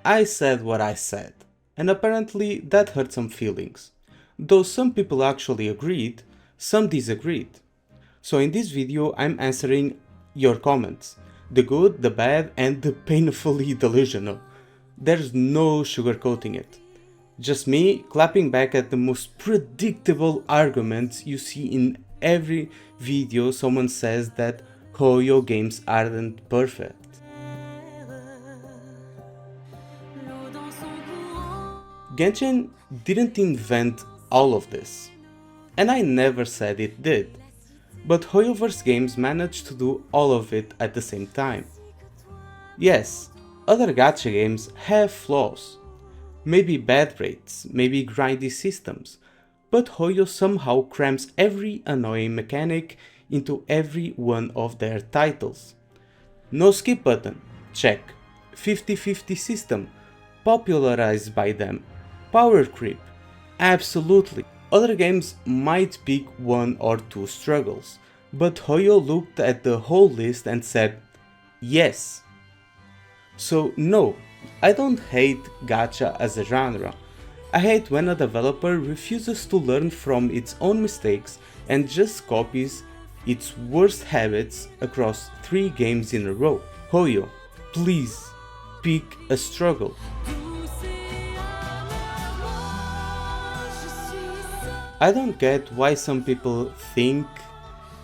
I said what I said, and apparently that hurt some feelings. Though some people actually agreed, some disagreed. So in this video I'm answering your comments, the good, the bad, and the painfully delusional. There's no sugarcoating it. Just me clapping back at the most predictable arguments you see in every video. Someone says that Hoyo games aren't perfect. Genshin didn't invent all of this, and I never said it did, but Hoyoverse games managed to do all of it at the same time. Yes, other gacha games have flaws, maybe bad rates, maybe grindy systems, but Hoyo somehow crams every annoying mechanic into every one of their titles. No skip button, check. 50-50 system, popularized by them. Power creep, absolutely. Other games might pick one or two struggles, but Hoyo looked at the whole list and said, yes. So no, I don't hate gacha as a genre. I hate when a developer refuses to learn from its own mistakes and just copies its worst habits across 3 games in a row. Hoyo, please, pick a struggle. I don't get why some people think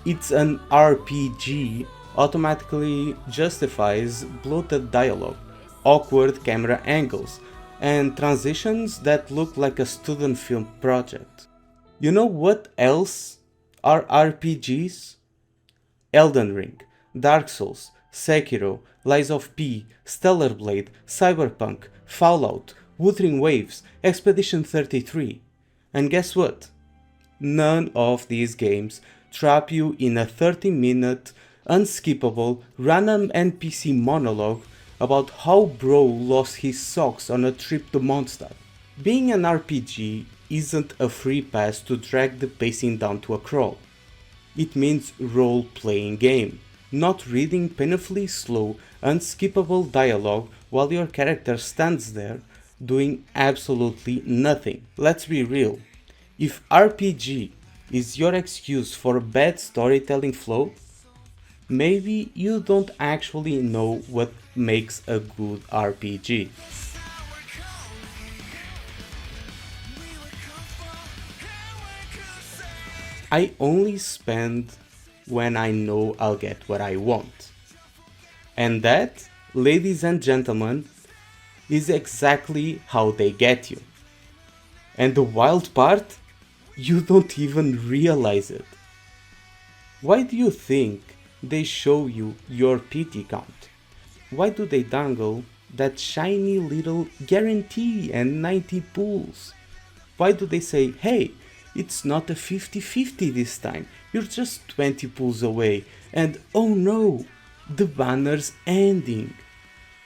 it's an RPG automatically justifies bloated dialogue, awkward camera angles, and transitions that look like a student film project. You know what else are RPGs? Elden Ring, Dark Souls, Sekiro, Lies of P, Stellar Blade, Cyberpunk, Fallout, Wuthering Waves, Expedition 33. And guess what? None of these games trap you in a 30-minute, unskippable, random NPC monologue about how bro lost his socks on a trip to Mondstadt. Being an RPG isn't a free pass to drag the pacing down to a crawl. It means role-playing game, not reading painfully slow, unskippable dialogue while your character stands there doing absolutely nothing. Let's be real. If RPG is your excuse for bad storytelling flow, maybe you don't actually know what makes a good RPG. I only spend when I know I'll get what I want. And that, ladies and gentlemen, is exactly how they get you. And the wild part? You don't even realize it. Why do you think they show you your PT count? Why do they dangle that shiny little guarantee and 90 pulls? Why do they say, hey, it's not a 50-50 this time, you're just 20 pulls away, and oh no, the banner's ending.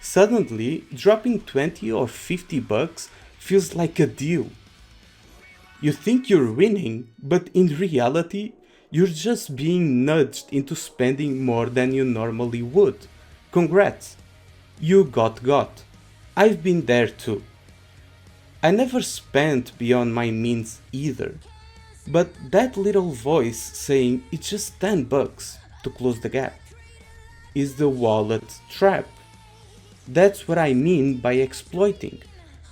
Suddenly, dropping 20 or 50 bucks feels like a deal. You think you're winning, but in reality, you're just being nudged into spending more than you normally would. Congrats! You got. I've been there too. I never spent beyond my means either. But that little voice saying it's just 10 bucks to close the gap is the wallet trap. That's what I mean by exploiting.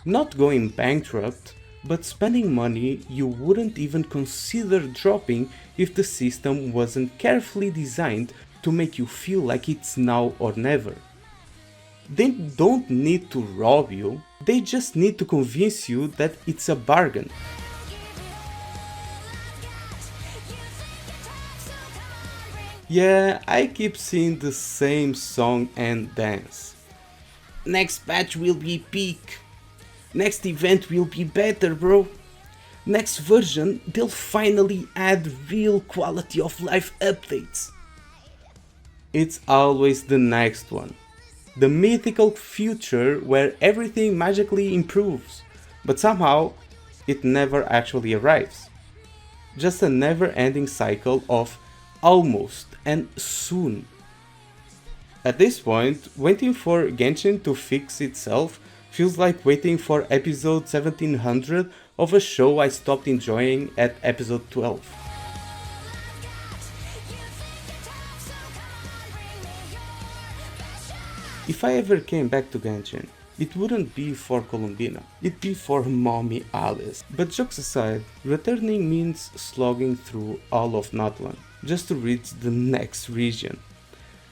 Not going bankrupt, but spending money you wouldn't even consider dropping if the system wasn't carefully designed to make you feel like it's now or never. They don't need to rob you, they just need to convince you that it's a bargain. Yeah, I keep seeing the same song and dance. Next patch will be peak. Next event will be better, bro. Next version, they'll finally add real quality of life updates. It's always the next one. The mythical future where everything magically improves, but somehow it never actually arrives. Just a never-ending cycle of almost and soon. At this point, waiting for Genshin to fix itself Feels like waiting for episode 1700 of a show I stopped enjoying at episode 12. If I ever came back to Genshin, it wouldn't be for Columbina, it'd be for Mommy Alice. But jokes aside, returning means slogging through all of Notland, just to reach the next region.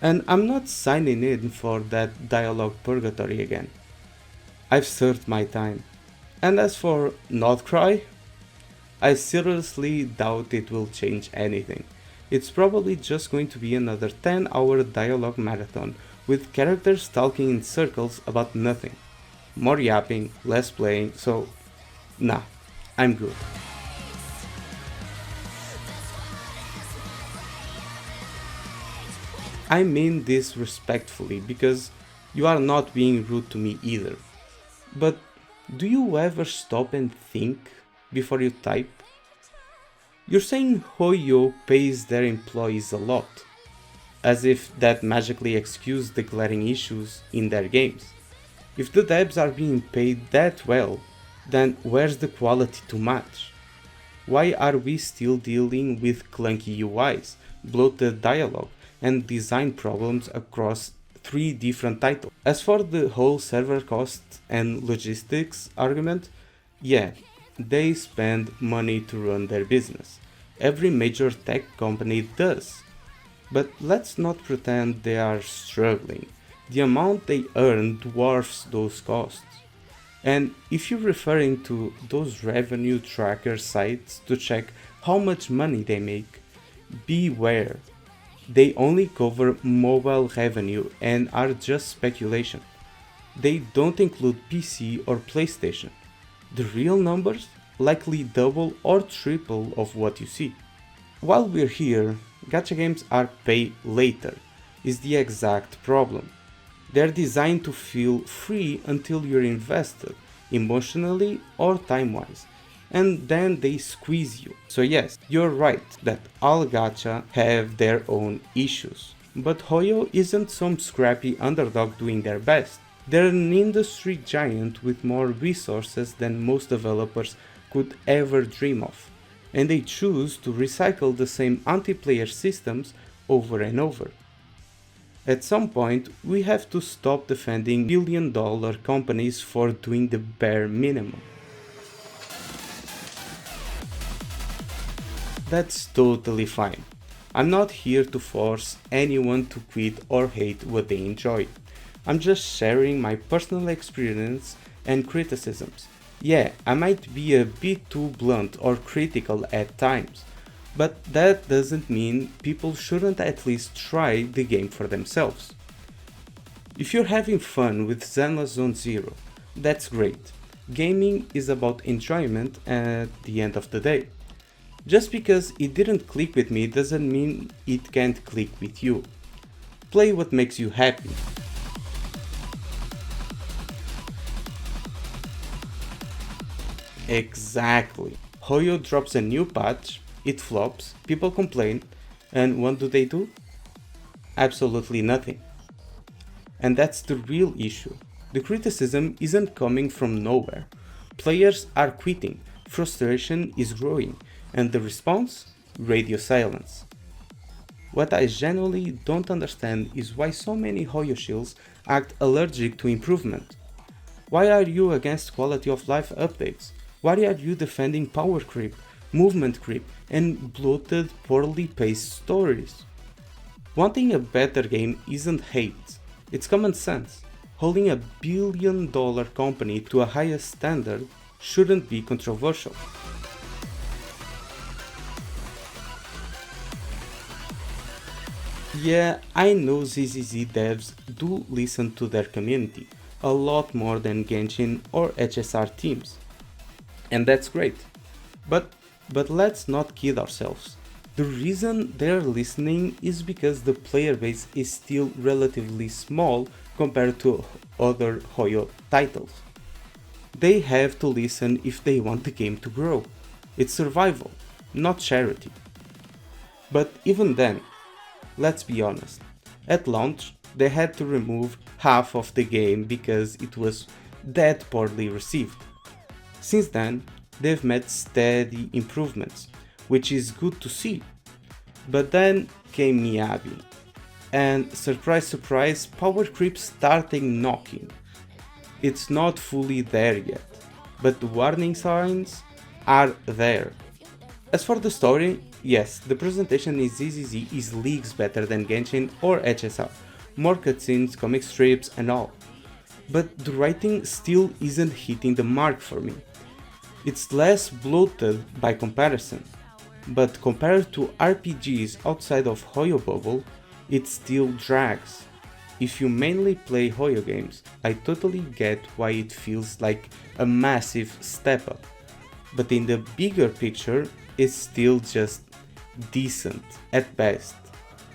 And I'm not signing in for that dialogue purgatory again. I've served my time. And as for Not Cry, I seriously doubt it will change anything. It's probably just going to be another 10-hour dialogue marathon with characters talking in circles about nothing. More yapping, less playing, so nah, I'm good. I mean this respectfully because you are not being rude to me either. But do you ever stop and think before you type? You're saying Hoyo pays their employees a lot, as if that magically excuses the glaring issues in their games. If the devs are being paid that well, then where's the quality to match? Why are we still dealing with clunky UIs, bloated dialogue, and design problems across 3 different titles? As for the whole server cost and logistics argument, yeah, they spend money to run their business. Every major tech company does. But let's not pretend they are struggling. The amount they earn dwarfs those costs. And if you're referring to those revenue tracker sites to check how much money they make, beware. They only cover mobile revenue and are just speculation. They don't include PC or PlayStation. The real numbers likely double or triple of what you see. While we're here, gacha games are pay later is the exact problem. They're designed to feel free until you're invested, emotionally or time-wise, and then they squeeze you. So yes, you're right that all gacha have their own issues, but Hoyo isn't some scrappy underdog doing their best. They're an industry giant with more resources than most developers could ever dream of, and they choose to recycle the same anti-player systems over and over. At some point, we have to stop defending billion-dollar companies for doing the bare minimum. That's totally fine. I'm not here to force anyone to quit or hate what they enjoy. I'm just sharing my personal experience and criticisms. Yeah, I might be a bit too blunt or critical at times, but that doesn't mean people shouldn't at least try the game for themselves. If you're having fun with Zenless Zone Zero, that's great. Gaming is about enjoyment at the end of the day. Just because it didn't click with me doesn't mean it can't click with you. Play what makes you happy. Exactly. Hoyo drops a new patch, it flops, people complain, and what do? Absolutely nothing. And that's the real issue. The criticism isn't coming from nowhere. Players are quitting, frustration is growing, and the response? Radio silence. What I genuinely don't understand is why so many Hoyo shills act allergic to improvement. Why are you against quality of life updates? Why are you defending power creep, movement creep, and bloated, poorly paced stories? Wanting a better game isn't hate, it's common sense. Holding a billion-dollar company to a higher standard shouldn't be controversial. Yeah, I know ZZZ devs do listen to their community, a lot more than Genshin or HSR teams. And that's great. But let's not kid ourselves. The reason they're listening is because the player base is still relatively small compared to other Hoyo titles. They have to listen if they want the game to grow. It's survival, not charity. But even then, let's be honest, at launch they had to remove half of the game because it was that poorly received. Since then, they've made steady improvements, which is good to see. But then came Miyabi, and surprise surprise, power creep started knocking. It's not fully there yet, but the warning signs are there. As for the story, yes, the presentation in ZZZ is leagues better than Genshin or HSR, more cutscenes, comic strips and all. But the writing still isn't hitting the mark for me. It's less bloated by comparison, but compared to RPGs outside of Hoyo bubble, it still drags. If you mainly play Hoyo games, I totally get why it feels like a massive step up, but in the bigger picture, it's still just decent at best,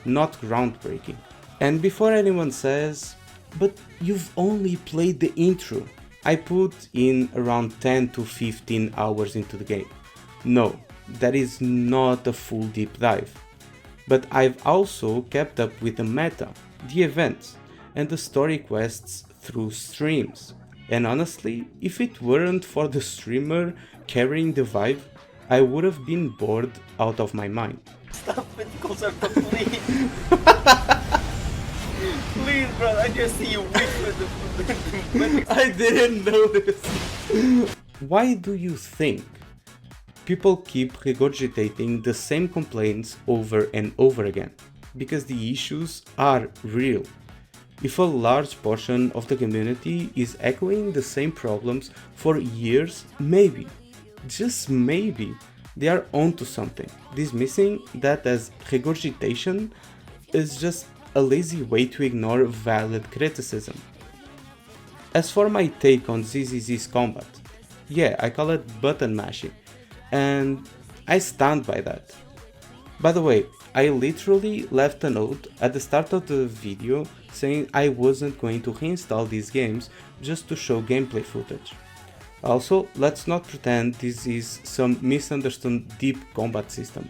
not groundbreaking. And before anyone says, but you've only played the intro, I put in around 10 to 15 hours into the game. No, that is not a full deep dive. But I've also kept up with the meta, the events, and the story quests through streams. And honestly, if it weren't for the streamer carrying the vibe, I would have been bored out of my mind. Stop it, Concerto, please. Please, bro, I just see you weak with the I didn't notice. Why do you think people keep regurgitating the same complaints over and over again? Because the issues are real. If a large portion of the community is echoing the same problems for years, maybe, just maybe, they are onto something, dismissing that as regurgitation is just a lazy way to ignore valid criticism. As for my take on ZZZ's combat, yeah, I call it button mashing, and I stand by that. By the way, I literally left a note at the start of the video saying I wasn't going to reinstall these games just to show gameplay footage. Also, let's not pretend this is some misunderstood deep combat system.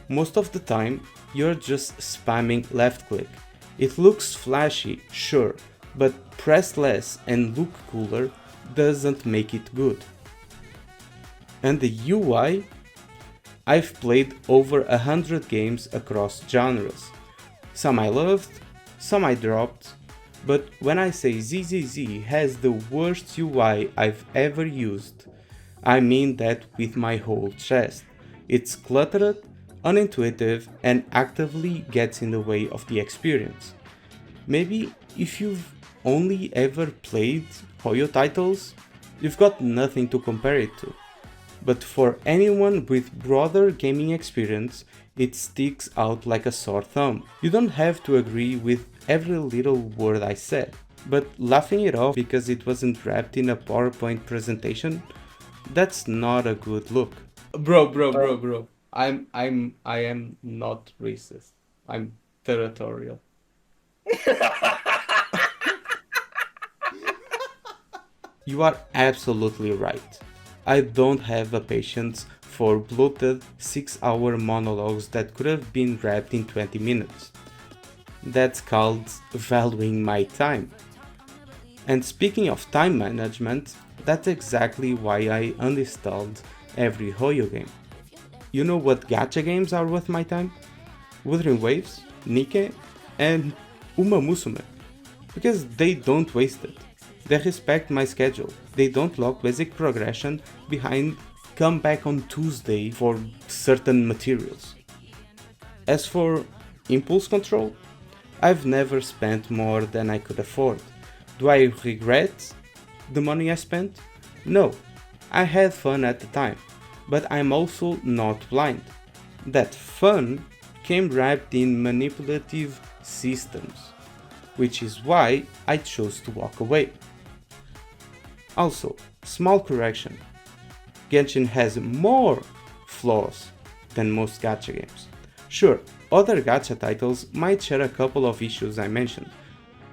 Most of the time, you're just spamming left click. It looks flashy, sure, but press less and look cooler doesn't make it good. And the UI? I've played over 100 games across genres. Some I loved, some I dropped, but when I say ZZZ has the worst UI I've ever used, I mean that with my whole chest. It's cluttered, unintuitive, and actively gets in the way of the experience. Maybe if you've only ever played Hoyo titles, you've got nothing to compare it to. But for anyone with broader gaming experience, it sticks out like a sore thumb. You don't have to agree with every little word I said, but laughing it off because it wasn't wrapped in a PowerPoint presentation, that's not a good look. Bro. I am not racist. I'm territorial. You are absolutely right. I don't have a patience for bloated 6-hour monologues that could have been wrapped in 20 minutes. That's called valuing my time. And speaking of time management, that's exactly why I uninstalled every Hoyo game. You know what gacha games are worth my time? Wuthering Waves, NIKKE, and Uma Musume. Because they don't waste it. They respect my schedule. They don't lock basic progression behind come back on Tuesday for certain materials. As for impulse control, I've never spent more than I could afford. Do I regret the money I spent? No, I had fun at the time, but I'm also not blind. That fun came wrapped in manipulative systems, which is why I chose to walk away. Also, small correction, Genshin has more flaws than most gacha games. Sure, other gacha titles might share a couple of issues I mentioned,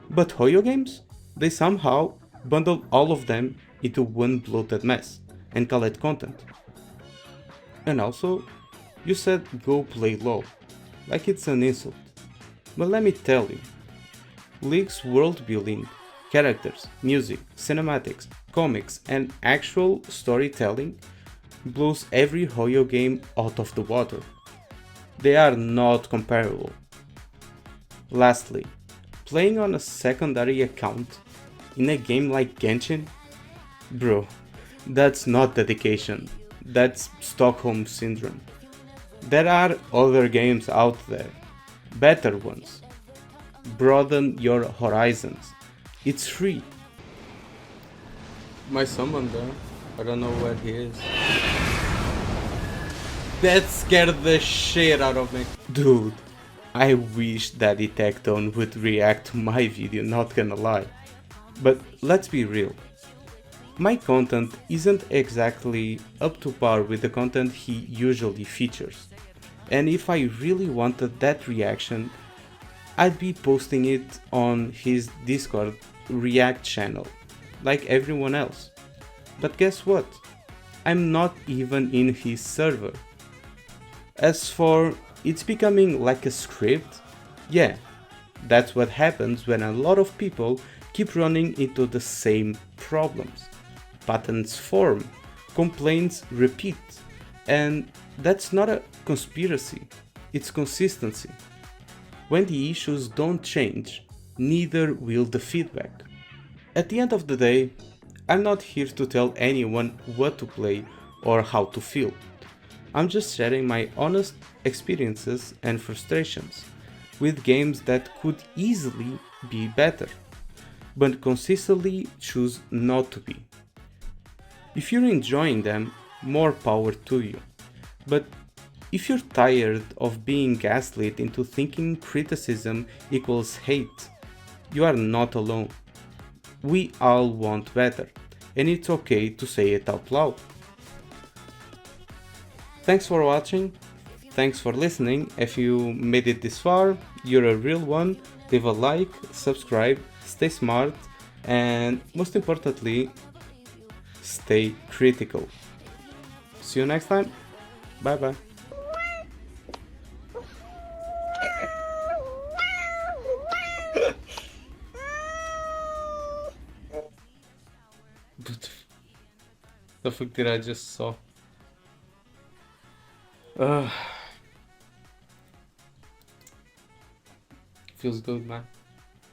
but Hoyo games? They somehow bundle all of them into one bloated mess and call it content. And also, you said go play LoL, like it's an insult. But let me tell you, League's world building characters, music, cinematics, comics, and actual storytelling blows every Hoyo game out of the water. They are not comparable. Lastly, playing on a secondary account in a game like Genshin? Bro, that's not dedication, that's Stockholm Syndrome. There are other games out there, better ones. Broaden your horizons. It's free. My summon there, I don't know where he is. That scared the shit out of me. Dude, I wish Daddy Tectone would react to my video, not gonna lie. But let's be real. My content isn't exactly up to par with the content he usually features. And if I really wanted that reaction, I'd be posting it on his Discord React channel, like everyone else. But guess what? I'm not even in his server. As for it's becoming like a script, yeah, that's what happens when a lot of people keep running into the same problems. Patterns form, complaints repeat, and that's not a conspiracy, it's consistency. When the issues don't change, neither will the feedback. At the end of the day, I'm not here to tell anyone what to play or how to feel. I'm just sharing my honest experiences and frustrations with games that could easily be better, but consistently choose not to be. If you're enjoying them, more power to you. But if you're tired of being gaslit into thinking criticism equals hate, you are not alone. We all want better, and it's okay to say it out loud. Thanks for watching, thanks for listening. If you made it this far, you're a real one. Leave a like, subscribe, stay smart, and most importantly, stay critical. See you next time. Bye bye. What the fuck did I just saw? Feels good, man.